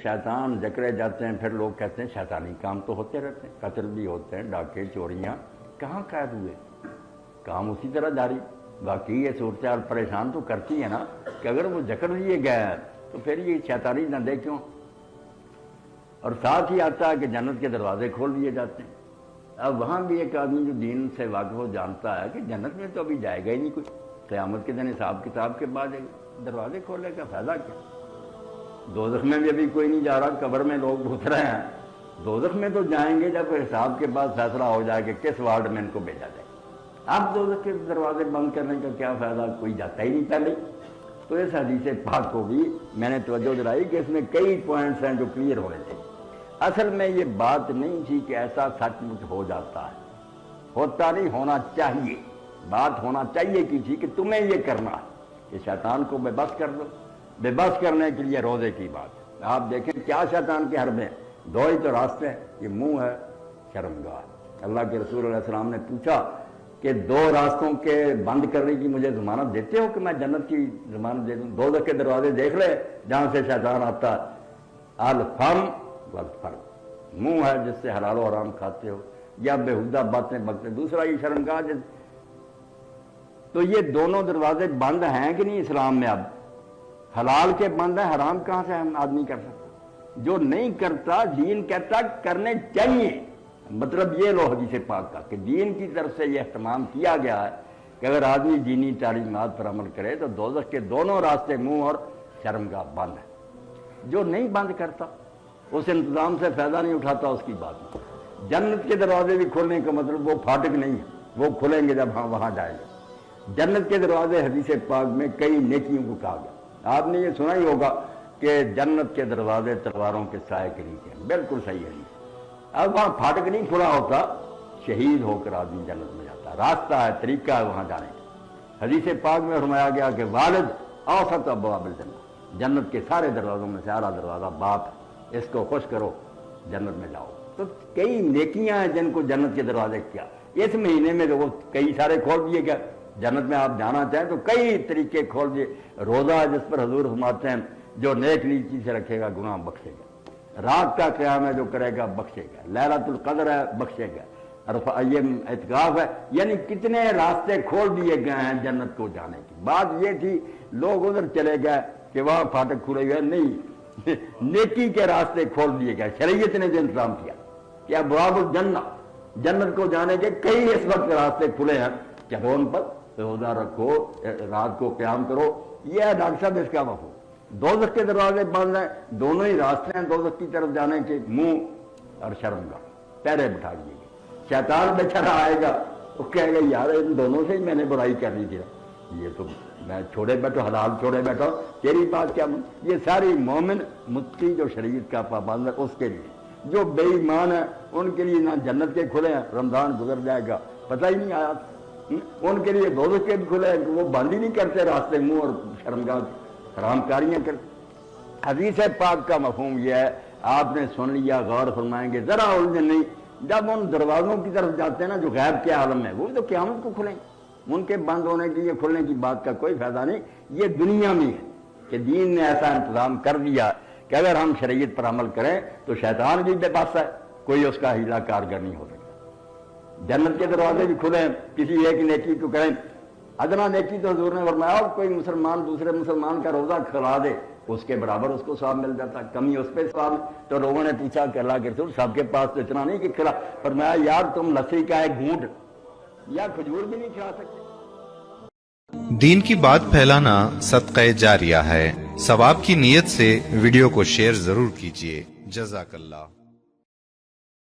शैतान जकड़े जाते हैं, फिर लोग कहते हैं शैतानी काम तो होते रहते हैं, कत्ल भी होते हैं, डाके चोरियाँ कहाँ कैद हुए, काम उसी तरह जारी। बाकी ये सूरत परेशान तो करती है ना कि अगर वो जकड़ लिए गए तो फिर ये शैतानी धंधे क्यों। और साथ ही आता है कि जन्नत के दरवाजे खोल दिए जाते हैं। अब वहाँ भी एक आदमी जो दीन से वाकिफ हो जानता है कि जन्नत में तो अभी जाएगा ही नहीं कोई, क़यामत के दिन हिसाब किताब के बाद दरवाजे खोलने का फ़ायदा क्या। दोज़ख में भी अभी कोई नहीं जा रहा, कब्र में लोग घुस रहे हैं, दोज़ख में तो जाएंगे जब हिसाब के बाद फैसला हो जाए कि किस वार्ड में इनको भेजा जाए। अब दोज़ख के दरवाजे बंद करने का क्या फ़ायदा, कोई जाता ही नहीं पहले। तो इस हदीस पाक को भी मैंने तवज्जो दिलाई कि इसमें कई पॉइंट्स हैं जो क्लियर होने चाहिए। असल में ये बात नहीं थी कि ऐसा सचमुच हो जाता है, होता नहीं, होना चाहिए। बात होना चाहिए की थी कि तुम्हें ये करना है कि शैतान को बेबस कर दो। बेबस करने के लिए रोज़े की बात। आप देखें क्या शैतान के हरबे हैं, दो ही तो रास्ते हैं, ये मुंह है, शर्मगाह। अल्लाह के रसूल अलैहि सलाम ने पूछा कि दो रास्तों के बंद करने की मुझे ज़मानत देते हो कि मैं जन्नत की ज़मानत दे दूँ। दोज़ख के दरवाजे देख ले जहाँ से शैतान आता है। अल फम वल फर्ज, मुंह है जिससे हलाल और हराम खाते हो या बेहुदा बातें बकते, दूसरा ये शर्मगाह। तो ये दोनों दरवाजे बंद हैं कि नहीं इस्लाम में। अब हलाल के बंद है, हराम कहाँ से हम आदमी कर सकता। जो नहीं करता, दीन कहता करने चाहिए। मतलब ये लो हदीस पाक का कि दीन की तरफ से ये एहतमाम किया गया है कि अगर आदमी दीनी तालीमात पर अमल करे तो दोज़ख के दोनों रास्ते मुंह और शर्मगाह बंद है। जो नहीं बंद करता, उस इंतजाम से फायदा नहीं उठाता, उसकी बात नहीं। जन्नत के दरवाजे भी खोलने का मतलब वो फाटक नहीं है, वो खुलेंगे जब हम वहाँ जाएंगे। जन्नत के दरवाजे हदीस पाक में कई नेकियों को कहा गया। आपने ये सुना ही होगा कि जन्नत के दरवाजे तलवारों के साए के नीचे हैं, बिल्कुल सही है। अब वहाँ फाटक नहीं खुला होता, शहीद होकर आदमी जन्नत में जाता है, रास्ता है, तरीका है वहाँ जाने का। हदीस पाक में फरमाया गया कि वालिद औसत अब्वाबिल जन्नत, जन्नत के सारे दरवाजों में से आला दरवाजा बाप है, इसको खुश करो, जन्नत में जाओ। तो कई नेकियां हैं जिनको जन्नत के दरवाजे किया। इस महीने में तो वो कई सारे खोल दिए गए। जन्नत में आप जाना चाहें तो कई तरीके खोल दिए। रोज़ा जिस पर हजूर फरमाते हैं जो नेक नीति से रखेगा गुनाह बख्शेगा, रात का क़याम है जो करेगा बख्शेगा, लैलतुल क़द्र है बख्शेगा, ये इत्काफ है। यानी कितने रास्ते खोल दिए गए हैं जन्नत को जाने की। बात ये थी लोग उधर चले गए कि वहाँ फाटक खुले गए, नहीं, नेकी के रास्ते खोल दिए गए। शरीयत ने जो इंतजाम किया कि अबवाबुल जन्नत, जन्नत को जाने के कई इस वक्त रास्ते खुले हैं। चलो उन पर रोज़ा रखो, रात को क़याम करो, यह है डॉक्टर साहब इसका मफहूम। दोज़ख के दरवाजे बंद हैं, दोनों ही रास्ते हैं दोज़ख की तरफ जाने के, मुंह और शर्मगाह पैरे बिठा दिए गए। शैतान बेचारा आएगा, वो कहेगा यार इन दोनों से ही मैंने बुराई कर ली थी, ये तो मैं छोड़े बैठो, हलाल छोड़े बैठो, तेरी बात क्या। ये सारी मोमिन मुत्ती जो शरीयत का पाबंद है उसके लिए। जो बेईमान है उनके लिए ना जन्नत के खुले हैं, रमजान गुजर जाएगा पता ही नहीं आया। उनके लिए दोज़ख के भी खुले हैं, वो बंद ही नहीं करते रास्ते, मुंह और शर्मगाह हरामकारियाँ कर। हदीस पाक का मफहूम यह है, आपने सुन लिया, गौर फरमाएंगे, जरा उलझन नहीं। जब उन दरवाजों की तरफ जाते हैं ना जो गैब के आलम है, वो तो क़यामत को खुलेंगे, उनके बंद होने की या खुलने की बात का कोई फायदा नहीं। ये दुनिया में है कि दीन ने ऐसा इंतजाम कर दिया कि अगर हम शरीयत पर अमल करें तो शैतान भी बेबस है, कोई उसका हीला कारगर नहीं हो सकता। जन्नत के दरवाजे भी खुले हैं, किसी एक नेकी को करें। अदना नेकी तो हजूर ने फरमाया कोई मुसलमान दूसरे मुसलमान का रोज़ा खिला दे, उसके बराबर उसको सवाब मिल जाता, कमी उस पर सवाब। तो लोगों ने पूछा कि अल्लाह के रसूल सबके पास तो इतना नहीं कि खिला। फरमाया यार तुम लस्सी का एक घूंट या खजूर भी नहीं खिला सकते। दीन की बात फैलाना सदक़े जारिया है। सवाब की नीयत से वीडियो को शेयर जरूर कीजिए। जज़ाकल्लाह।